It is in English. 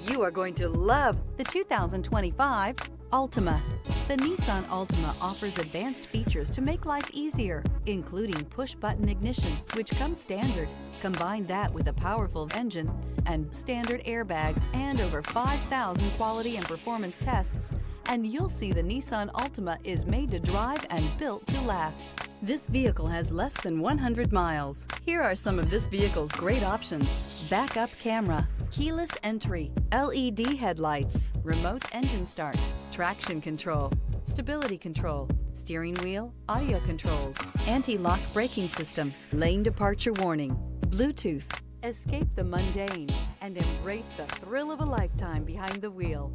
You are going to love the 2025 Altima. The Nissan Altima offers advanced features to make life easier, including push-button ignition, which comes standard. Combine that with a powerful engine and standard airbags and over 5,000 quality and performance tests, and you'll see the Nissan Altima is made to drive and built to last. This vehicle has less than 100 miles. Here are some of this vehicle's great options: backup camera, keyless entry, LED headlights, remote engine start, traction control, stability control, steering wheel audio controls, anti-lock braking system, lane departure warning, Bluetooth. Escape the mundane and embrace the thrill of a lifetime behind the wheel.